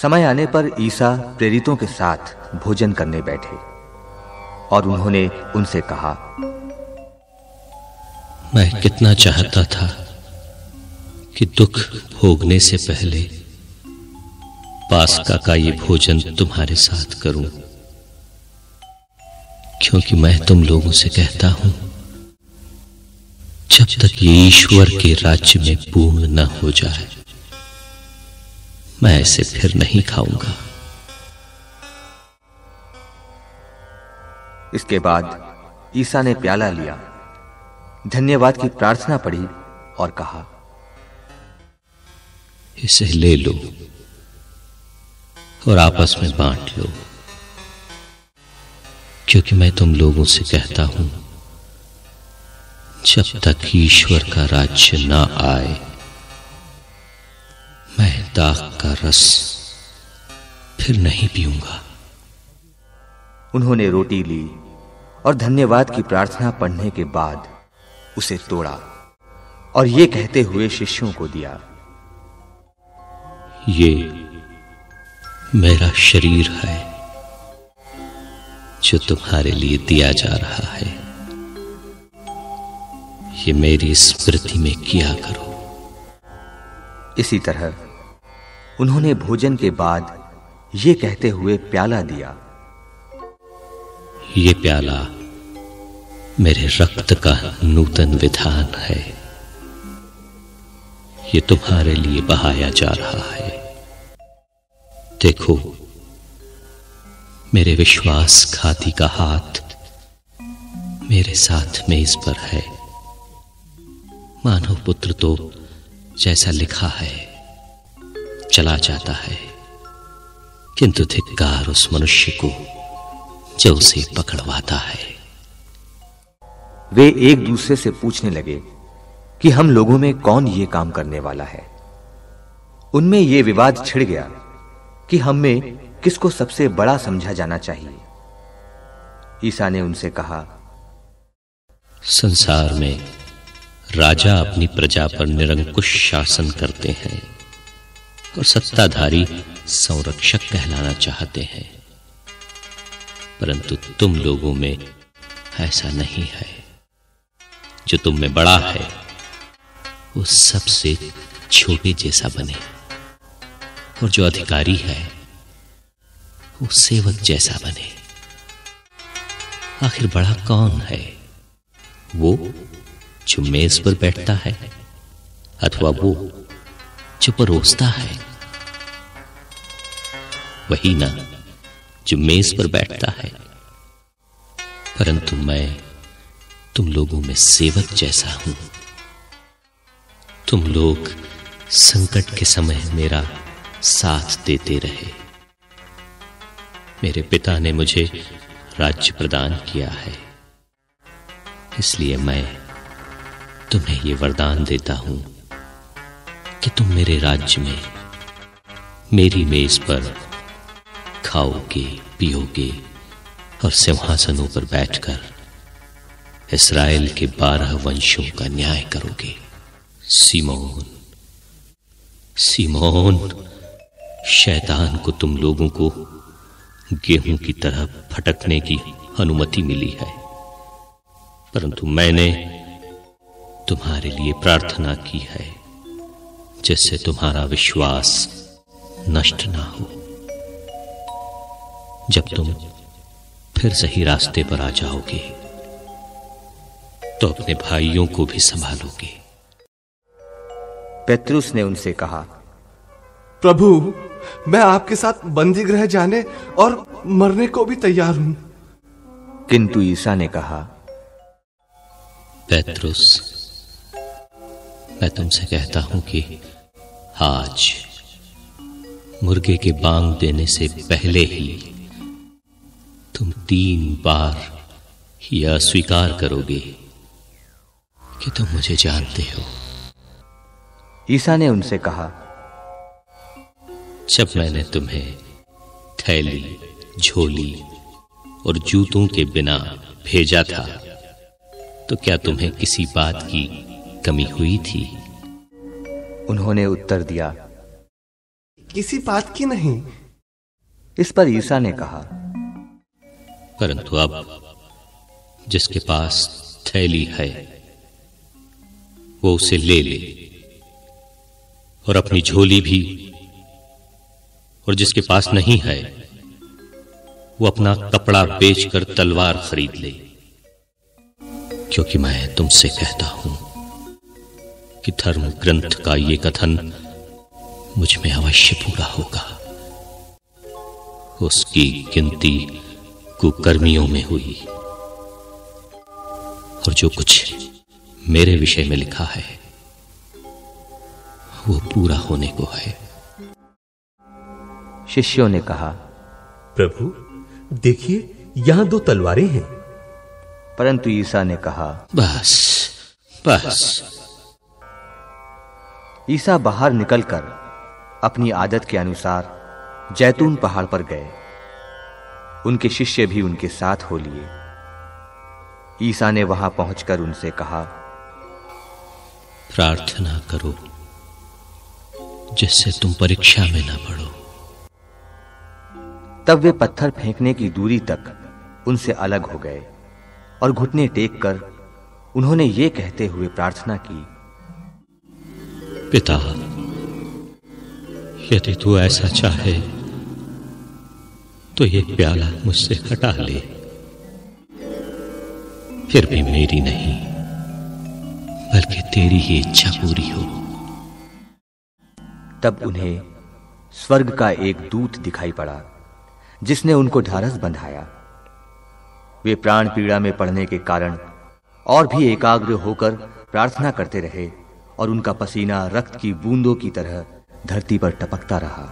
समय आने पर ईसा प्रेरितों के साथ भोजन करने बैठे और उन्होंने उनसे कहा, मैं कितना चाहता था कि दुख भोगने से पहले पास्का का ये भोजन तुम्हारे साथ करूं, क्योंकि मैं तुम लोगों से कहता हूं, जब तक ये ईश्वर के राज्य में पूर्ण न हो जाए, मैं इसे फिर नहीं खाऊंगा। इसके बाद ईसा ने प्याला लिया, धन्यवाद की प्रार्थना पढ़ी और कहा, इसे ले लो और आपस में बांट लो, क्योंकि मैं तुम लोगों से कहता हूं, जब तक ईश्वर का राज्य ना आए, मैं दाख का रस फिर नहीं पीऊंगा। उन्होंने रोटी ली और धन्यवाद की प्रार्थना पढ़ने के बाद उसे तोड़ा और ये कहते हुए शिष्यों को दिया, ये मेरा शरीर है जो तुम्हारे लिए दिया जा रहा है, ये मेरी स्मृति में किया करो। इसी तरह उन्होंने भोजन के बाद ये कहते हुए प्याला दिया, ये प्याला मेरे रक्त का नूतन विधान है, ये तुम्हारे लिए बहाया जा रहा है। देखो, मेरे विश्वासघाती का हाथ मेरे साथ मेज पर है। मानव पुत्र तो जैसा लिखा है चला जाता है, किंतु धिक्कार उस मनुष्य को जो उसे पकड़वाता है। वे एक दूसरे से पूछने लगे कि हम लोगों में कौन ये काम करने वाला है। उनमें ये विवाद छिड़ गया कि हम में किसको सबसे बड़ा समझा जाना चाहिए। ईसा ने उनसे कहा, संसार में राजा अपनी प्रजा पर निरंकुश शासन करते हैं और सत्ताधारी संरक्षक कहलाना चाहते हैं, परंतु तुम लोगों में ऐसा नहीं है। जो तुम में बड़ा है वो सबसे छोटे जैसा बने, और जो अधिकारी है वो सेवक जैसा बने। आखिर बड़ा कौन है, वो जो मेज पर बैठता है अथवा वो जो परोसता है? वही ना जो मेज पर बैठता है। परंतु मैं तुम लोगों में सेवक जैसा हूं। तुम लोग संकट के समय मेरा साथ देते रहे। मेरे पिता ने मुझे राज्य प्रदान किया है, इसलिए मैं तुम्हें ये वरदान देता हूं कि तुम मेरे राज्य में मेरी मेज पर खाओगे, पियोगे और सिंहासनों पर बैठकर इस्राएल के 12 वंशों का न्याय करोगे। सीमोन, सीमोन, शैतान को तुम लोगों को गेहूं की तरह फटकने की अनुमति मिली है, परंतु मैंने तुम्हारे लिए प्रार्थना की है जिससे तुम्हारा विश्वास नष्ट ना हो। जब तुम फिर सही रास्ते पर आ जाओगे तो अपने भाइयों को भी संभालोगे। पेत्रुस ने उनसे कहा, प्रभु, मैं आपके साथ बंदी गृह जाने और मरने को भी तैयार हूं। किंतु ईसा ने कहा, पेत्रुस, मैं तुमसे कहता हूं कि आज मुर्गे के बांग देने से पहले ही तुम 3 बार यह स्वीकार करोगे कि तुम मुझे जानते हो। ईसा ने उनसे कहा, जब मैंने तुम्हें थैली, झोली और जूतों के बिना भेजा था तो क्या तुम्हें किसी बात की कमी हुई थी? उन्होंने उत्तर दिया, किसी बात की नहीं। इस पर ईसा ने कहा, परंतु अब जिसके पास थैली है वो उसे ले ले, और अपनी झोली भी, और जिसके पास नहीं है वो अपना कपड़ा बेचकर तलवार खरीद ले, क्योंकि मैं तुमसे कहता हूं कि धर्म ग्रंथ का ये कथन मुझ में अवश्य पूरा होगा। उसकी गिनती कुकर्मियों में हुई, और जो कुछ मेरे विषय में लिखा है वो पूरा होने को है। शिष्यों ने कहा, प्रभु देखिए, यहां 2 तलवारें हैं। परंतु ईसा ने कहा, बस बस। ईसा बाहर निकलकर अपनी आदत के अनुसार जैतून पहाड़ पर गए। उनके शिष्य भी उनके साथ हो लिए। ईसा ने वहां पहुंचकर उनसे कहा, प्रार्थना करो जिससे तुम परीक्षा में ना पड़ो। तब वे पत्थर फेंकने की दूरी तक उनसे अलग हो गए और घुटने टेक कर उन्होंने ये कहते हुए प्रार्थना की, पिता, यदि तू ऐसा चाहे तो ये प्याला मुझसे हटा ले, फिर भी मेरी नहीं बल्कि तेरी ही इच्छा पूरी हो। तब उन्हें स्वर्ग का एक दूत दिखाई पड़ा जिसने उनको ढाढ़स बंधाया। वे प्राण पीड़ा में पड़ने के कारण और भी एकाग्र होकर प्रार्थना करते रहे, और उनका पसीना रक्त की बूंदों की तरह धरती पर टपकता रहा।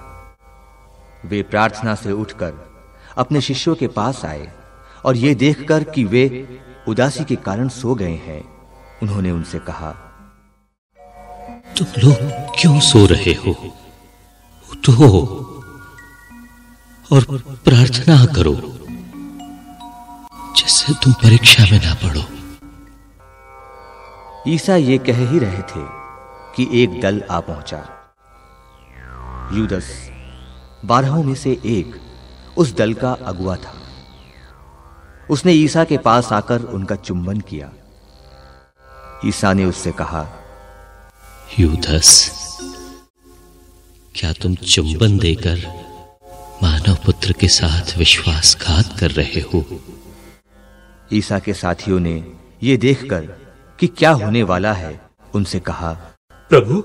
वे प्रार्थना से उठकर अपने शिष्यों के पास आए, और ये देखकर कि वे उदासी के कारण सो गए हैं, उन्होंने उनसे कहा, तुम लोग क्यों सो रहे हो? उठो और प्रार्थना करो जिससे तुम परीक्षा में ना पड़ो। ईसा ये कह ही रहे थे कि एक दल आ पहुंचा। यूदस 12 में से एक उस दल का अगुआ था। उसने ईसा के पास आकर उनका चुंबन किया। ईसा ने उससे कहा, यूदस, क्या तुम चुंबन देकर मानव पुत्र के साथ विश्वासघात कर रहे हो? ईसा के साथियों ने यह देखकर कि क्या होने वाला है उनसे कहा, प्रभु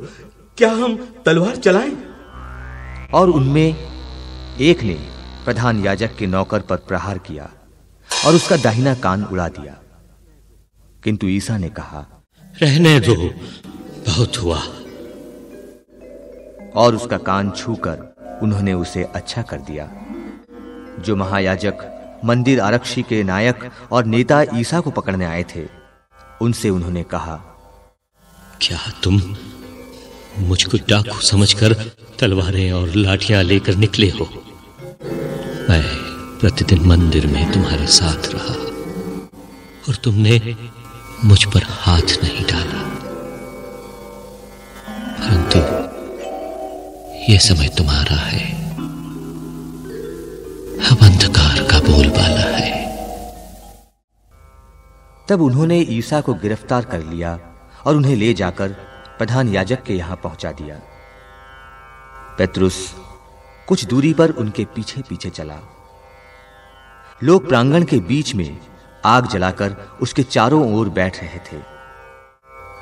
क्या हम तलवार चलाएं? और उनमें एक ने प्रधान याजक के नौकर पर प्रहार किया और उसका दाहिना कान उड़ा दिया। किंतु ईसा ने कहा, रहने दो, बहुत हुआ। और उसका कान छूकर उन्होंने उसे अच्छा कर दिया। जो महायाजक, मंदिर आरक्षी के नायक और नेता ईसा को पकड़ने आए थे, उनसे उन्होंने कहा, क्या तुम मुझको डाकू समझकर तलवारें और लाठियां लेकर निकले हो? मैं प्रतिदिन मंदिर में तुम्हारे साथ रहा और तुमने मुझ पर हाथ नहीं डाला, परंतु यह समय तुम्हारा है, अब अंधकार का बोलबाला है। तब उन्होंने ईसा को गिरफ्तार कर लिया और उन्हें ले जाकर प्रधान याजक के यहां पहुंचा दिया। पेत्रुस कुछ दूरी पर उनके पीछे पीछे चला। लोग प्रांगण के बीच में आग जलाकर उसके चारों ओर बैठ रहे थे।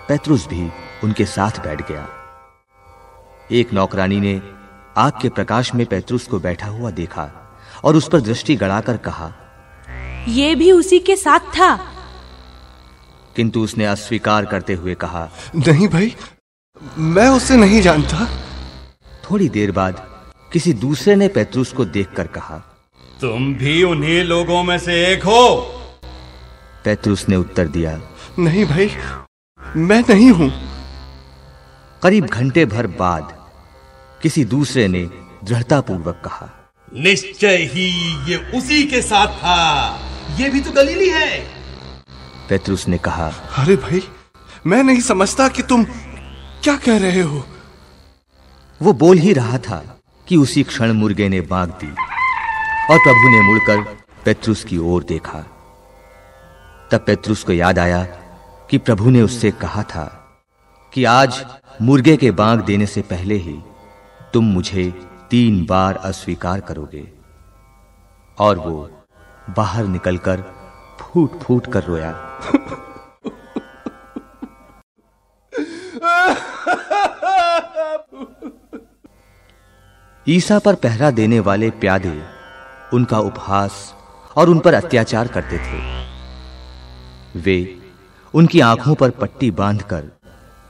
पेत्रुस भी उनके साथ बैठ गया। एक नौकरानी ने आग के प्रकाश में पेत्रुस को बैठा हुआ देखा और उस पर दृष्टि गड़ाकर कहा, यह भी उसी के साथ था। किंतु उसने अस्वीकार करते हुए कहा, नहीं भाई, मैं उसे नहीं जानता। थोड़ी देर बाद किसी दूसरे ने पेत्रुस को देखकर कहा, तुम भी उन्हीं लोगों में से एक हो। पेत्रुस ने उत्तर दिया, नहीं भाई, मैं नहीं हूं। करीब घंटे भर बाद किसी दूसरे ने दृढ़तापूर्वक कहा, निश्चय ही ये उसी के साथ था, ये भी तो गलीली है। पेत्रुस ने कहा, अरे भाई, मैं नहीं समझता कि तुम क्या कह रहे हो। वो बोल ही रहा था कि उसी क्षण मुर्गे ने बांग दी और प्रभु ने मुड़कर पेत्रुस की ओर देखा। तब पेत्रुस को याद आया कि प्रभु ने उससे कहा था कि आज मुर्गे के बांग देने से पहले ही तुम मुझे 3 बार अस्वीकार करोगे। और वो बाहर निकलकर फूट-फूट कर रोया। ईसा पर पहरा देने वाले प्यादे उनका उपहास और उन पर अत्याचार करते थे। वे उनकी आंखों पर पट्टी बांधकर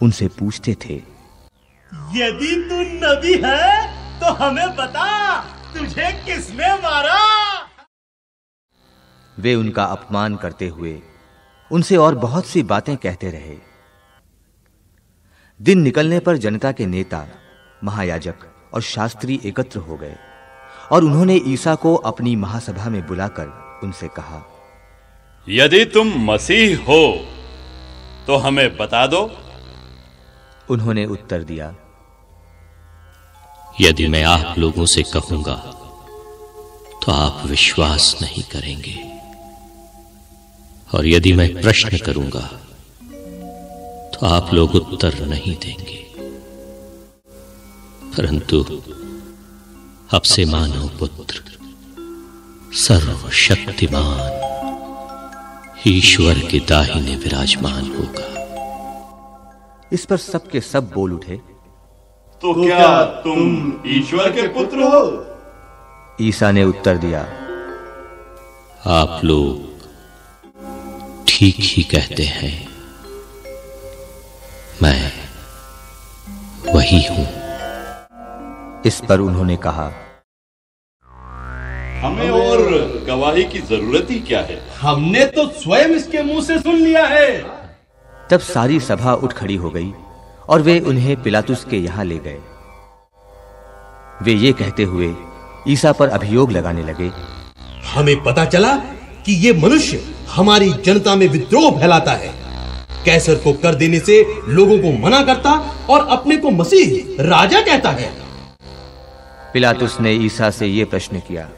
उनसे पूछते थे, यदि तू नबी है तो हमें बता, तुझे किसने मारा? वे उनका अपमान करते हुए उनसे और बहुत सी बातें कहते रहे। दिन निकलने पर जनता के नेता, महायाजक और शास्त्री एकत्र हो गए और उन्होंने ईसा को अपनी महासभा में बुलाकर उनसे कहा, यदि तुम मसीह हो तो हमें बता दो। उन्होंने उत्तर दिया, यदि मैं आप लोगों से कहूंगा तो आप विश्वास नहीं करेंगे, और यदि मैं प्रश्न करूंगा तो आप लोग उत्तर नहीं देंगे। परंतु अब से मानव पुत्र सर्वशक्तिमान ईश्वर के दाहिने विराजमान होगा। इस पर सबके सब बोल उठे, तो क्या तुम ईश्वर के पुत्र हो? ईसा ने उत्तर दिया, आप लोग ठीक ही कहते हैं, मैं वही हूं। इस पर उन्होंने कहा, हमें और गवाही की जरूरत ही क्या है? हमने तो स्वयं इसके मुंह से सुन लिया है। तब सारी सभा उठ खड़ी हो गई और वे उन्हें पिलातुस के यहां ले गए। वे ये कहते हुए ईसा पर अभियोग लगाने लगे, हमें पता चला कि ये मनुष्य हमारी जनता में विद्रोह फैलाता है, कैसर को कर देने से लोगों को मना करता और अपने को मसीह राजा कहता है। पिलातुस ने ईसा से यह प्रश्न किया,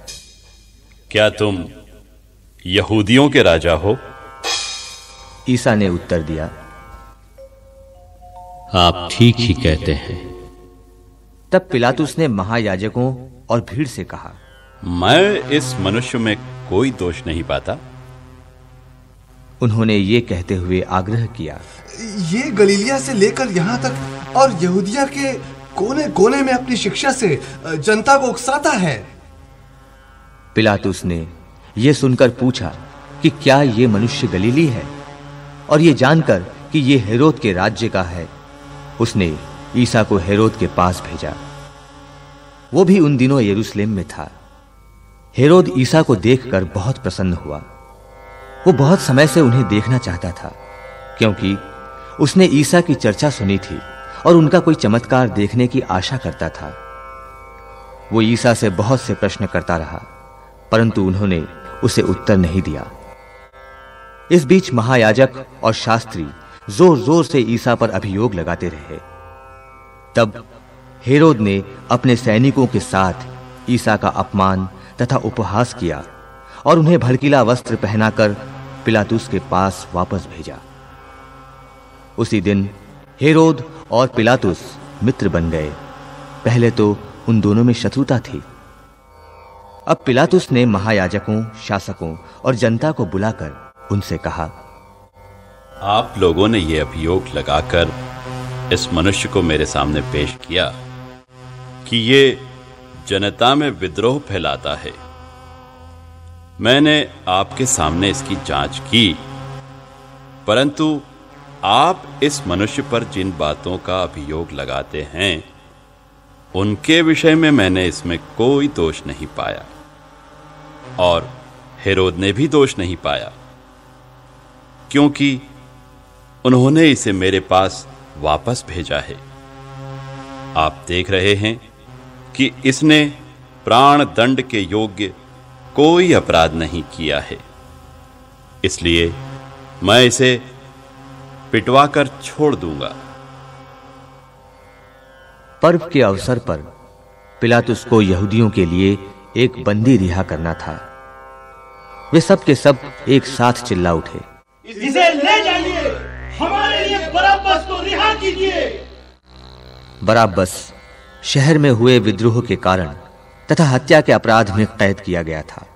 क्या तुम यहूदियों के राजा हो? ईसा ने उत्तर दिया, आप ठीक ही कहते हैं। तब पिलातुस ने महायाजकों और भीड़ से कहा, मैं इस मनुष्य में कोई दोष नहीं पाता। उन्होंने ये कहते हुए आग्रह किया, ये गलीलिया से लेकर यहाँ तक और यहूदिया के कोने कोने में अपनी शिक्षा से जनता को उकसाता है। पिलातुस ने यह सुनकर पूछा कि क्या ये मनुष्य गलीली है, और ये जानकर कि ये हेरोद के राज्य का है, उसने ईसा को हेरोद के पास भेजा। वो भी उन दिनों यरूशलेम में था। हेरोद ईसा को देखकर बहुत प्रसन्न हुआ। वो बहुत समय से उन्हें देखना चाहता था, क्योंकि उसने ईसा की चर्चा सुनी थी और उनका कोई चमत्कार देखने की आशा करता था। वो ईसा से बहुत से प्रश्न करता रहा, परंतु उन्होंने उसे उत्तर नहीं दिया। इस बीच महायाजक और शास्त्री जोर-जोर से ईसा पर अभियोग लगाते रहे। तब हेरोद ने अपने सैनिकों के साथ ईसा का अपमान तथा उपहास किया और उन्हें भड़कीला वस्त्र पहनाकर पिलातुस के पास वापस भेजा। उसी दिन हेरोद और पिलातुस मित्र बन गए। पहले तो उन दोनों में शत्रुता थी। अब पिलातुस ने महायाजकों, शासकों और जनता को बुलाकर उनसे कहा, आप लोगों ने यह अभियोग लगाकर इस मनुष्य को मेरे सामने पेश किया कि ये जनता में विद्रोह फैलाता है। मैंने आपके सामने इसकी जांच की, परंतु आप इस मनुष्य पर जिन बातों का अभियोग लगाते हैं उनके विषय में मैंने इसमें कोई दोष नहीं पाया, और हेरोद ने भी दोष नहीं पाया, क्योंकि उन्होंने इसे मेरे पास वापस भेजा है। आप देख रहे हैं कि इसने प्राण दंड के योग्य कोई अपराध नहीं किया है, इसलिए मैं इसे पिटवाकर छोड़ दूंगा। पर्व के अवसर पर पिलातुस को यहूदियों के लिए एक बंदी रिहा करना था। वे सब के सब एक साथ चिल्ला उठे, इसे ले जाइए, हमारे लिए बरअब्बस को रिहा कीजिए। बरअब्बस शहर में हुए विद्रोह के कारण तथा हत्या के अपराध में कैद किया गया था।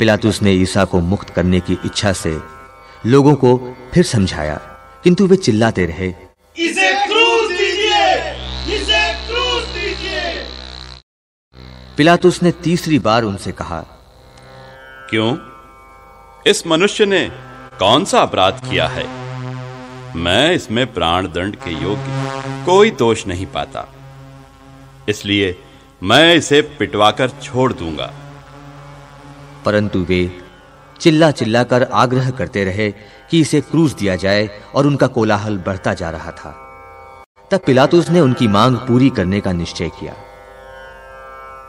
पिलातुस ने ईसा को मुक्त करने की इच्छा से लोगों को फिर समझाया, किंतु वे चिल्लाते रहे, इसे क्रूस दीजिए, इसे क्रूस दीजिए। पिलातुस ने तीसरी बार उनसे कहा, क्यों? इस मनुष्य ने कौन सा अपराध किया है? मैं इसमें प्राण दंड के योग्य कोई दोष नहीं पाता, इसलिए मैं इसे पिटवाकर छोड़ दूंगा। परंतु वे चिल्ला चिल्लाकर आग्रह करते रहे कि इसे क्रूस दिया जाए और उनका कोलाहल बढ़ता जा रहा था। तब पिलातुस ने उनकी मांग पूरी करने का निश्चय किया।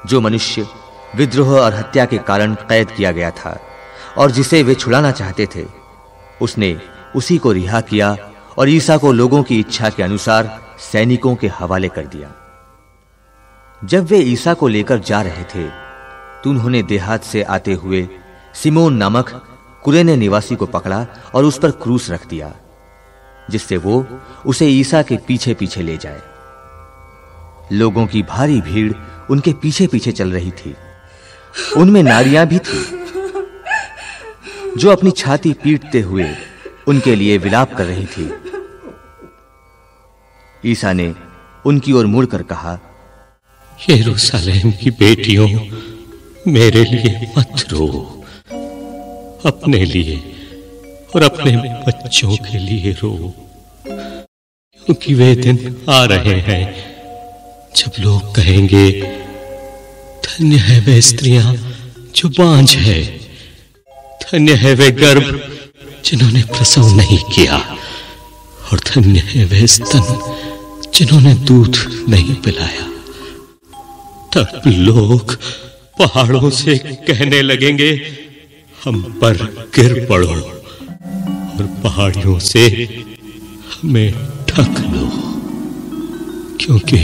जो मनुष्य विद्रोह और हत्या के कारण कैद किया गया था और जिसे वे छुड़ाना चाहते थे, उसने उसी को रिहा किया और ईसा को लोगों की इच्छा के अनुसार सैनिकों के हवाले कर दिया। जब वे ईसा को लेकर जा रहे थे तो उन्होंने देहात से आते हुए सिमोन नामक कुरेने निवासी को पकड़ा और उस पर क्रूस रख दिया, जिससे वो उसे ईसा के पीछे पीछे ले जाए। लोगों की भारी भीड़ उनके पीछे पीछे चल रही थी। उनमें नारियां भी थी जो अपनी छाती पीटते हुए उनके लिए विलाप कर रही थी। ईसा ने उनकी ओर मुड़कर कहा, यरूशलेम की बेटियों, मेरे लिए मत रो, अपने लिए और अपने बच्चों के लिए रो, क्योंकि वे दिन आ रहे हैं जब लोग कहेंगे, धन्य है वे स्त्रियां जो बांझ है, धन्य है वे गर्भ जिन्होंने प्रसव नहीं किया, और धन्य है वे स्तन जिन्होंने दूध नहीं पिलाया। तब लोग पहाड़ों से कहने लगेंगे, हम पर गिर पड़ो, और पहाड़ियों से हमें ढक लो, क्योंकि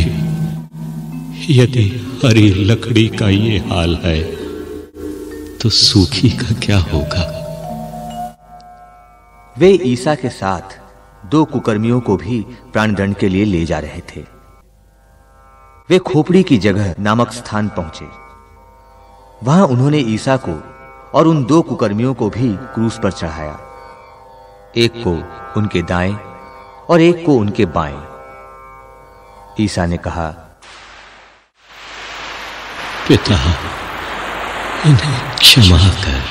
यदि हरी लकड़ी का ये हाल है तो सूखी का क्या होगा। वे ईसा के साथ 2 कुकर्मियों को भी प्राणदंड के लिए ले जा रहे थे। वे खोपड़ी की जगह नामक स्थान पहुंचे। वहां उन्होंने ईसा को और उन 2 कुकर्मियों को भी क्रूस पर चढ़ाया, एक को उनके दाएं और एक को उनके बाएं। ईसा ने कहा, पिता, इन्हें क्षमा कर,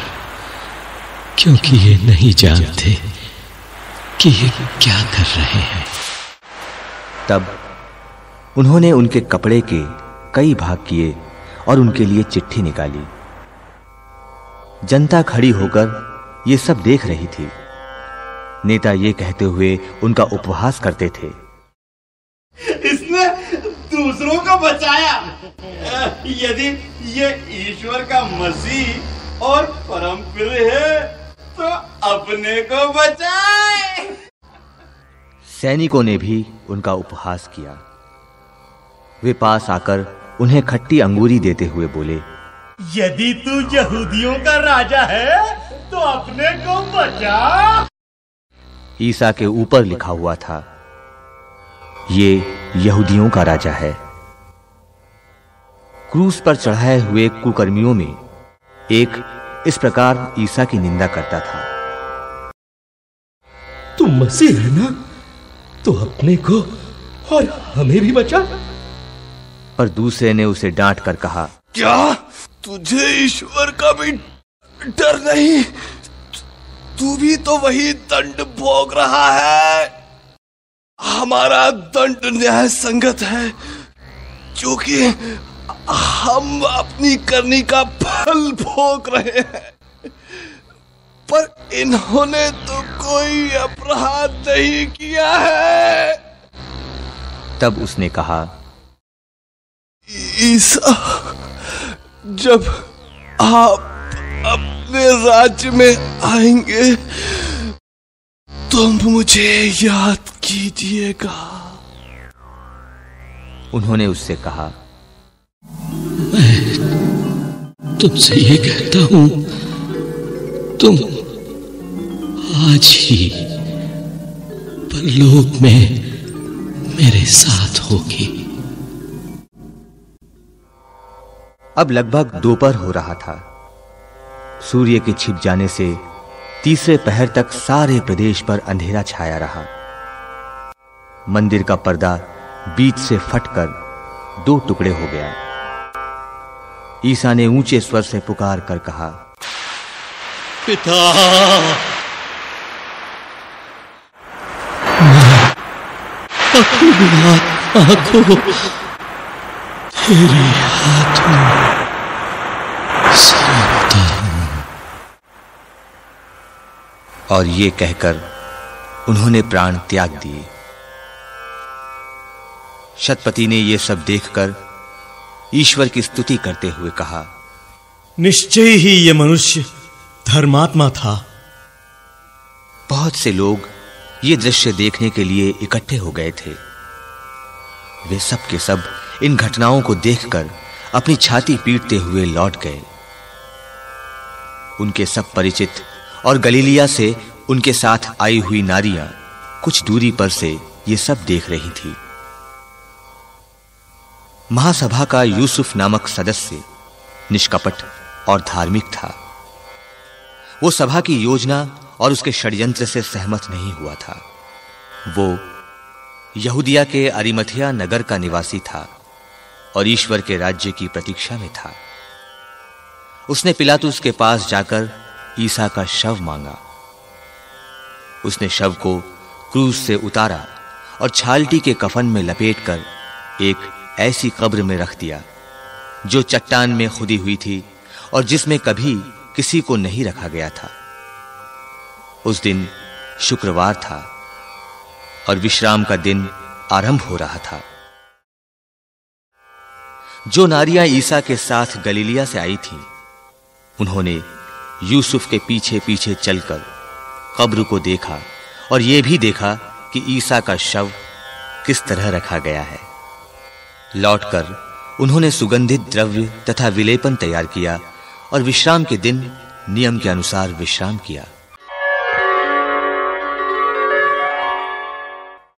क्योंकि ये नहीं जानते कि ये क्या कर रहे हैं। तब उन्होंने उनके कपड़े के कई भाग किए और उनके लिए चिट्ठी निकाली। जनता खड़ी होकर ये सब देख रही थी। नेता ये कहते हुए उनका उपहास करते थे, इसने दूसरों को बचाया। यदि ये ईश्वर का मसीह और परम प्रिय है तो अपने को बचाए। सैनिकों ने भी उनका उपहास किया। वे पास आकर उन्हें खट्टी अंगूरी देते हुए बोले, यदि तू यहूदियों का राजा है तो अपने को बचा। ईसा के ऊपर लिखा हुआ था, ये यहूदियों का राजा है। क्रूस पर चढ़ाए हुए कुकर्मियों में एक इस प्रकार ईसा की निंदा करता था, तू मसीह है ना, तो अपने को और हमें भी बचा। पर दूसरे ने उसे डांट कर कहा, क्या तुझे ईश्वर का भी डर नहीं? तू भी तो वही दंड भोग रहा है। हमारा दंड न्याय संगत है, क्योंकि हम अपनी करनी का फल भोग रहे हैं। पर इन्होंने तो कोई अपराध नहीं किया है। तब उसने कहा, ईसा, जब आप अपने राज्य में आएंगे तो मुझे याद कीजिएगा। उन्होंने उससे कहा, तुमसे ये कहता हूं, तुम आज ही परलोक में मेरे साथ होगी। अब लगभग दोपहर हो रहा था। सूर्य के छिप जाने से तीसरे पहर तक सारे प्रदेश पर अंधेरा छाया रहा। मंदिर का पर्दा बीच से फटकर 2 टुकड़े हो गया। ईसा ने ऊंचे स्वर से पुकार कर कहा, पिता, अपनी आत्मा को तेरे हाथ में सौंपता हूं। और ये कहकर उन्होंने प्राण त्याग दिए। शतपति ने यह सब देखकर ईश्वर की स्तुति करते हुए कहा, निश्चय ही ये मनुष्य धर्मात्मा था। बहुत से लोग ये दृश्य देखने के लिए इकट्ठे हो गए थे। वे सब के सब इन घटनाओं को देखकर अपनी छाती पीटते हुए लौट गए। उनके सब परिचित और गलीलिया से उनके साथ आई हुई नारियां कुछ दूरी पर से ये सब देख रही थी। महासभा का यूसुफ नामक सदस्य निष्कपट और धार्मिक था। वो सभा की योजना और उसके षड्यंत्र से सहमत नहीं हुआ था। वो यहूदिया के अरिमथिया नगर का निवासी था और ईश्वर के राज्य की प्रतीक्षा में था। उसने पिलातुस के पास जाकर ईसा का शव मांगा। उसने शव को क्रूस से उतारा और छालटी के कफन में लपेटकर एक ऐसी कब्र में रख दिया जो चट्टान में खुदी हुई थी और जिसमें कभी किसी को नहीं रखा गया था। उस दिन शुक्रवार था और विश्राम का दिन आरंभ हो रहा था। जो नारियां ईसा के साथ गलीलिया से आई थीं, उन्होंने यूसुफ के पीछे पीछे चलकर कब्र को देखा और यह भी देखा कि ईसा का शव किस तरह रखा गया है। लौटकर उन्होंने सुगंधित द्रव्य तथा विलेपन तैयार किया और विश्राम के दिन नियम के अनुसार विश्राम किया।